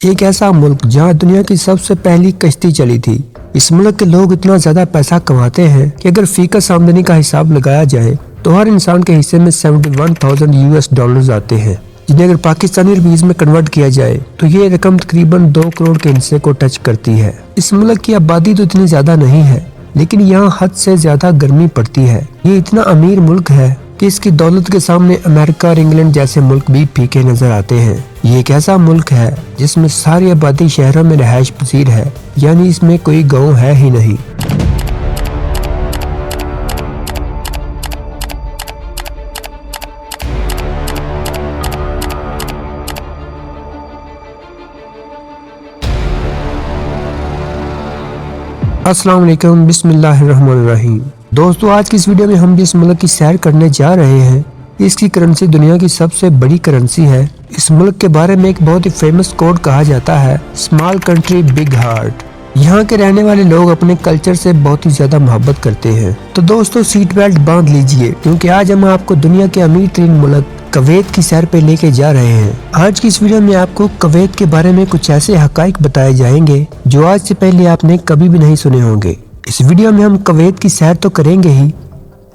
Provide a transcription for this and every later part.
एक ऐसा मुल्क जहां दुनिया की सबसे पहली कश्ती चली थी। इस मुल्क के लोग इतना ज्यादा पैसा कमाते हैं कि अगर फीकस आमदनी का हिसाब लगाया जाए तो हर इंसान के हिस्से में 71,000 US डॉलर्स आते हैं, जिन्हें अगर पाकिस्तानी रुपीस में कन्वर्ट किया जाए तो ये रकम तकरीबन 2 करोड़ के हिस्से को टच करती है। इस मुल्क की आबादी तो इतनी ज्यादा नहीं है, लेकिन यहाँ हद से ज्यादा गर्मी पड़ती है। ये इतना अमीर मुल्क है कि इसकी दौलत के सामने अमेरिका और इंग्लैंड जैसे मुल्क भी फीके नजर आते हैं। ये एक ऐसा मुल्क है जिसमें सारी आबादी शहरों में रहायश पजीर है, यानी इसमें कोई गांव है ही नहीं। अस्सलाम वालेकुम, बिस्मिल्लाहिर्रहमानिर्रहीम। दोस्तों, आज की इस वीडियो में हम जिस मुल्क की सैर करने जा रहे हैं, इसकी करेंसी दुनिया की सबसे बड़ी करेंसी है। इस मुल्क के बारे में एक बहुत ही फेमस कोट कहा जाता है, स्मॉल कंट्री बिग हार्ट। यहाँ के रहने वाले लोग अपने कल्चर से बहुत ही ज्यादा मोहब्बत करते हैं। तो दोस्तों, सीट बेल्ट बांध लीजिए, क्योंकि आज हम आपको दुनिया के अमीर तरीन मुल्क कुवैत की सैर पे लेके जा रहे हैं। आज की इस वीडियो में आपको कुवैत के बारे में कुछ ऐसे हकाइक बताए जाएंगे जो आज से पहले आपने कभी भी नहीं सुने होंगे। इस वीडियो में हम कुवैत की सैर तो करेंगे ही,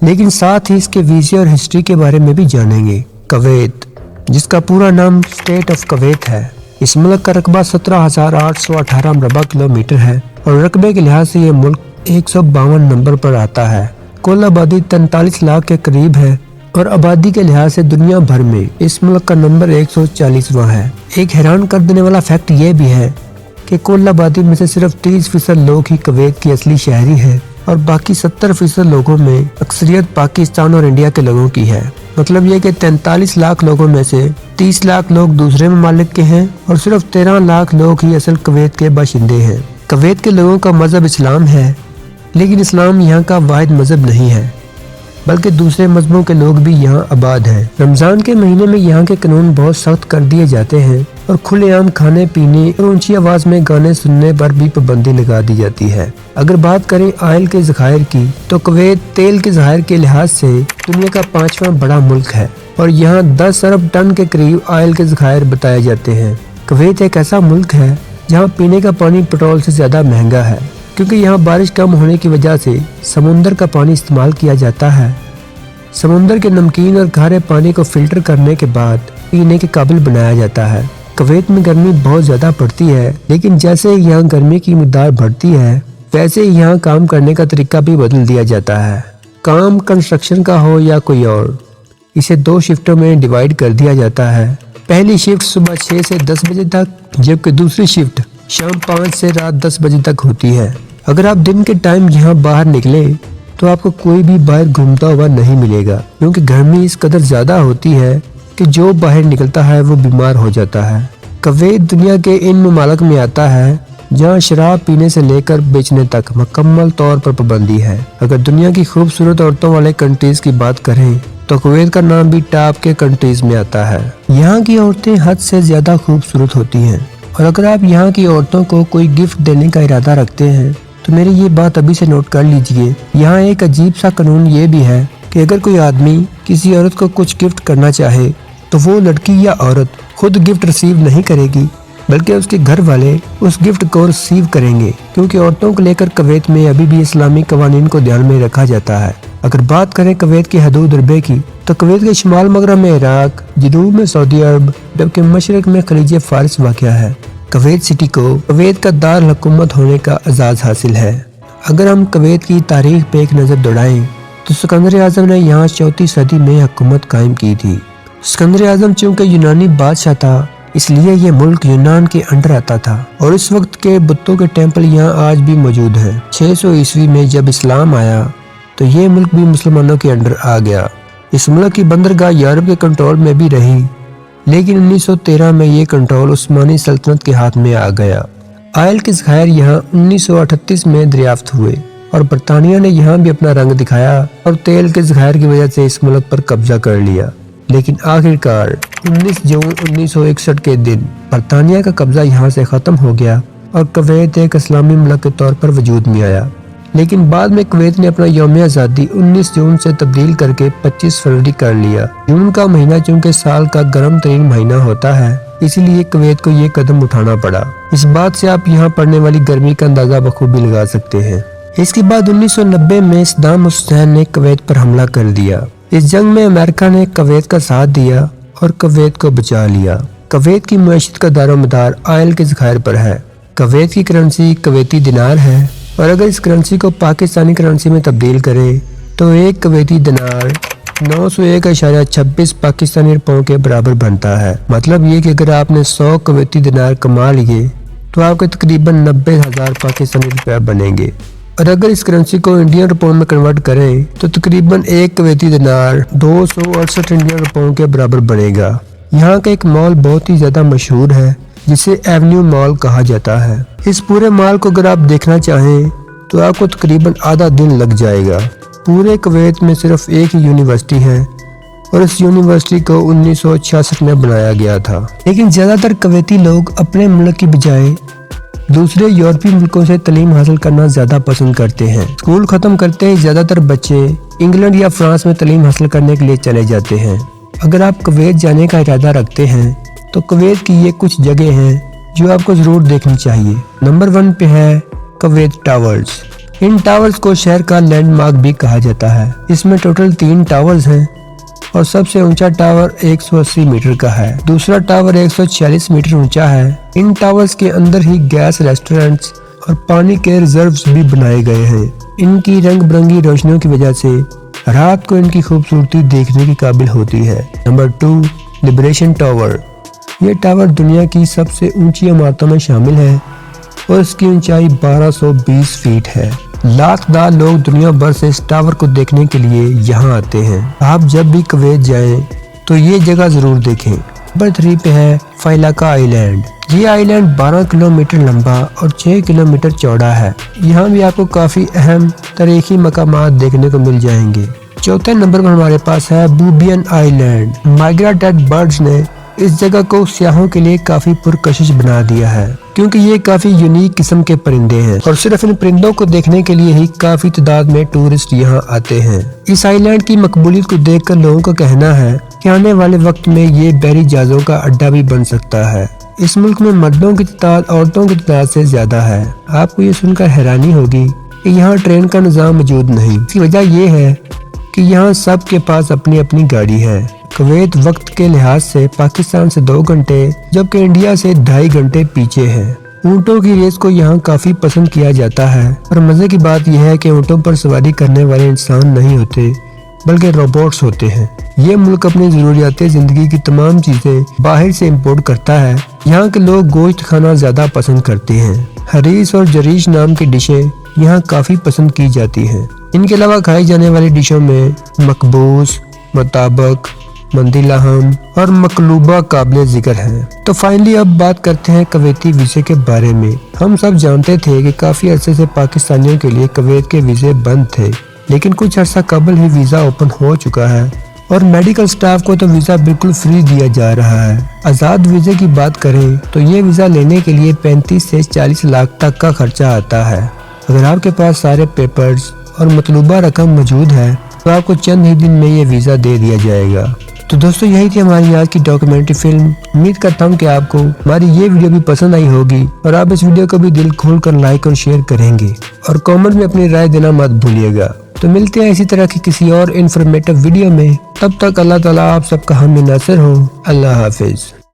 लेकिन साथ ही इसके वीजे और हिस्ट्री के बारे में भी जानेंगे। कुवैत, जिसका पूरा नाम स्टेट ऑफ कुवैत है, इस मुल्क का रकबा 17,818 मरबा किलोमीटर है और रकबे के लिहाज से ये मुल्क 152 नंबर पर आता है। कुल आबादी 43 लाख के करीब है और आबादी के लिहाज से दुनिया भर में इस मुल्क का नंबर 140वां है। एक हैरान कर देने वाला फैक्ट ये भी है कि कुल आबादी में से सिर्फ 30% लोग ही कुवैत की असली शहरी है और बाकी 70% लोगों में अक्सरियत पाकिस्तान और इंडिया के लोगों की है। मतलब ये कि 43 लाख लोगों में से 30 लाख लोग दूसरे ममालिक के हैं और सिर्फ 13 लाख लोग ही असल कुवैत के बाशिंदे हैं। कुवैत के लोगों का मजहब इस्लाम है, लेकिन इस्लाम यहाँ का वाहिद मजहब नहीं है, बल्कि दूसरे मजहबों के लोग भी यहाँ आबाद हैं। रमजान के महीने में यहाँ के कानून बहुत सख्त कर दिए जाते हैं और खुलेआम खाने पीने और ऊंची आवाज में गाने सुनने पर भी पाबंदी लगा दी जाती है। अगर बात करें ऑयल के ज़खायर की, तो कुवैत तेल के ज़खायर के लिहाज से दुनिया का 5वां बड़ा मुल्क है और यहाँ 10 अरब टन के करीब ऑयल के ज़खायर बताए जाते हैं। कुवैत एक ऐसा मुल्क है जहाँ पीने का पानी पेट्रोल से ज्यादा महंगा है, क्योंकि यहाँ बारिश कम होने की वजह से समुंदर का पानी इस्तेमाल किया जाता है। समुंदर के नमकीन और खारे पानी को फिल्टर करने के बाद पीने के काबिल बनाया जाता है। कुवैत में गर्मी बहुत ज्यादा पड़ती है, लेकिन जैसे ही यहाँ गर्मी की मिकदार बढ़ती है, वैसे ही यहाँ काम करने का तरीका भी बदल दिया जाता है। काम कंस्ट्रक्शन का हो या कोई और, इसे 2 शिफ्टों में डिवाइड कर दिया जाता है। पहली शिफ्ट सुबह 6 से 10 बजे तक, जबकि दूसरी शिफ्ट शाम 5 से रात 10 बजे तक होती है। अगर आप दिन के टाइम यहाँ बाहर निकले तो आपको कोई भी बाहर घूमता हुआ नहीं मिलेगा, क्योंकि गर्मी इस कदर ज्यादा होती है कि जो बाहर निकलता है वो बीमार हो जाता है। कुवैत दुनिया के इन ममालिक में आता है जहाँ शराब पीने से लेकर बेचने तक मुकम्मल तौर पर पाबंदी है। अगर दुनिया की खूबसूरत औरतों वाले कंट्रीज की बात करें तो कुवैत का नाम भी टॉप के कंट्रीज में आता है। यहाँ की औरतें हद से ज्यादा खूबसूरत होती हैं और अगर आप यहाँ की औरतों को कोई गिफ्ट देने का इरादा रखते हैं तो मेरी ये बात अभी से नोट कर लीजिए। यहाँ एक अजीब सा कानून ये भी है कि अगर कोई आदमी किसी औरत को कुछ गिफ्ट करना चाहे तो वो लड़की या औरत खुद गिफ्ट रिसीव नहीं करेगी, बल्कि उसके घर वाले उस गिफ्ट को रिसीव करेंगे, क्योंकि औरतों को लेकर कुवैत में अभी भी इस्लामी कवानीन को ध्यान में रखा जाता है। अगर बात करें कुवैत की हदूद रबे की, तो कुवैत के शुमाल मगरब में इराक, जनूब में सऊदी अरब, जबकि मशरक में खलीज फारिस वाक़या है। कुवैत सिटी को कुवैत का दार हुकूमत होने का एजाज हासिल है। अगर हम कुवैत की तारीख पे एक नजर दौड़ाएं तो सिकंदर आजम ने यहाँ 4वीं सदी में हुकूमत कायम की थी। सिकंदर आजम चूँकि यूनानी बादशाह था, इसलिए ये मुल्क यूनान के अंडर आता था और इस वक्त के बुतों के टेम्पल यहाँ आज भी मौजूद हैं। 600 ईस्वी में जब इस्लाम आया तो ये मुल्क भी मुसलमानों के अंडर आ गया। इस मुल्क की बंदरगाह यूरोप के कंट्रोल में भी रही, लेकिन 1913 में ये कंट्रोल उस्मानी सल्तनत के हाथ में आ गया। ऑयल के ज़खायर यहाँ 1938 में दरियाफ्त हुए और बरतानिया ने यहाँ भी अपना रंग दिखाया और तेल के ज़खायर की वजह से इस मुल्क पर कब्जा कर लिया। लेकिन आखिरकार 19 जून 1961 के दिन बरतानिया का कब्जा यहाँ से खत्म हो गया और कुवैत एक इस्लामी मुल्क के तौर पर वजूद में आया। लेकिन बाद में कुवैत ने अपना यौम आज़ादी 19 जून से तब्दील करके 25 फरवरी कर लिया। जून का महीना चूँकि साल का गर्म तरीन महीना होता है, इसीलिए कुवैत को ये कदम उठाना पड़ा। इस बात से आप यहाँ पड़ने वाली गर्मी का अंदाजा बखूबी लगा सकते हैं। इसके बाद 1990 में सद्दाम हुसैन ने कुवैत पर हमला कर दिया। इस जंग में अमेरिका ने कुवैत का साथ दिया और कुवैत को बचा लिया। कुवैत की मईशत का दारोमदार ऑयल के ज़खायर पर है। कुवैत की करेंसी कुवैती दिनार है और अगर इस करेंसी को पाकिस्तानी करेंसी में तब्दील करें तो एक कुवैती दिनार 901.26 पाकिस्तानी रुपयों के बराबर बनता है। मतलब ये कि अगर आपने 100 कुवैती दिनार कमा लिए तो आपके तकरीबन 90,000 पाकिस्तानी रुपया बनेंगे और अगर इस करेंसी को इंडियन रुपयों में कन्वर्ट करें तो तकरीबन एक कुवैती दिनार 268 इंडियन रुपयों के बराबर बनेगा। यहाँ का एक मॉल बहुत ही ज्यादा मशहूर है जिसे एवेन्यू मॉल कहा जाता है। इस पूरे मॉल को अगर आप देखना चाहें तो आपको तकरीबन आधा दिन लग जाएगा। पूरे कुवैत में सिर्फ एक ही यूनिवर्सिटी है और इस यूनिवर्सिटी को 1966 में बनाया गया था। लेकिन ज्यादातर कुवैती लोग अपने मुल्क की बजाय दूसरे यूरोपीय मुल्कों से तालीम हासिल करना ज्यादा पसंद करते हैं। स्कूल खत्म करते ही ज्यादातर बच्चे इंग्लैंड या फ्रांस में तालीम हासिल करने के लिए चले जाते हैं। अगर आप कुवैत जाने का इरादा रखते हैं तो कुवैत की ये कुछ जगह हैं जो आपको जरूर देखनी चाहिए। नंबर 1 पे है कुवैत टावर्स। इन टावर्स को शहर का लैंडमार्क भी कहा जाता है। इसमें टोटल 3 टावर्स हैं और सबसे ऊंचा टावर 180 मीटर का है। दूसरा टावर 146 मीटर ऊंचा है। इन टावर्स के अंदर ही गैस रेस्टोरेंट्स और पानी के रिजर्व्स भी बनाए गए हैं। इनकी रंग बिरंगी रोशनियों की वजह से रात को इनकी खूबसूरती देखने के काबिल होती है। Number 2 liberation tower. ये टावर दुनिया की सबसे ऊंची इमारतों में शामिल है और इसकी ऊंचाई 1220 फीट है। लाख लोग दुनिया भर से इस टावर को देखने के लिए यहाँ आते हैं। आप जब भी कुवैत जाएं तो ये जगह जरूर देखें। नंबर 3 पे है फाइलाका आइलैंड। ये आइलैंड 12 किलोमीटर लंबा और 6 किलोमीटर चौड़ा है। यहाँ भी आपको काफी अहम तारीखी मकामात देखने को मिल जाएंगे। चौथे नंबर पर हमारे पास है बूबियन आइलैंड। माइग्रेटेड बर्ड्स ने इस जगह को सियाहों के लिए काफी पुरकशिश बना दिया है क्योंकि ये काफी यूनिक किस्म के परिंदे हैं और सिर्फ इन परिंदों को देखने के लिए ही काफी तादाद में टूरिस्ट यहाँ आते हैं। इस आइलैंड की मकबूलियत को देखकर लोगों का कहना है कि आने वाले वक्त में ये बहरी जहाजों का अड्डा भी बन सकता है। इस मुल्क में मर्दों की तादाद औरतों की तादाद से ज्यादा है। आपको ये सुनकर हैरानी होगी कि यहाँ ट्रेन का निजाम मौजूद नहीं। इसकी वजह ये है कि यहाँ सबके पास अपनी अपनी गाड़ी है। कुवैत वक्त के लिहाज से पाकिस्तान से 2 घंटे जबकि इंडिया से 2.5 घंटे पीछे है। ऊंटों की रेस को यहाँ काफी पसंद किया जाता है और मजे की बात यह है कि ऊंटों पर सवारी करने वाले इंसान नहीं होते बल्कि रोबोट्स होते हैं। ये मुल्क अपनी जरूरियात जिंदगी की तमाम चीजें बाहर से इम्पोर्ट करता है। यहाँ के लोग गोश्त खाना ज्यादा पसंद करते हैं। हरीस और जरीश नाम की डिशें यहाँ काफी पसंद की जाती हैं। इनके अलावा खाई जाने वाली डिशों में मकबूस, मुताबक, मंदिलाहम और मकलूबा काबिल जिक्र है। तो फाइनली अब बात करते हैं कुवैती वीजे के बारे में। हम सब जानते थे कि काफी अरसे से पाकिस्तानियों के लिए कुवैत के वीजे बंद थे, लेकिन कुछ अर्सा कबल ही वीजा ओपन हो चुका है और मेडिकल स्टाफ को तो वीजा बिल्कुल फ्री दिया जा रहा है। आजाद वीजे की बात करें तो ये वीजा लेने के लिए 35 से 40 लाख तक का खर्चा आता है। अगर आपके पास सारे पेपर्स और मतलूबा रकम मौजूद है तो आपको चंद ही दिन में ये वीजा दे दिया जाएगा। तो दोस्तों यही थी हमारी आज की डॉक्यूमेंट्री फिल्म। उम्मीद करता हूँ कि आपको हमारी ये वीडियो भी पसंद आई होगी और आप इस वीडियो को भी दिल खोल कर लाइक और शेयर करेंगे और कमेंट में अपनी राय देना मत भूलिएगा। तो मिलते हैं इसी तरह की किसी और इन्फॉर्मेटिव वीडियो में। तब तक अल्लाह ताला आप सबका हामी नासिर हो। अल्लाह हाफिज।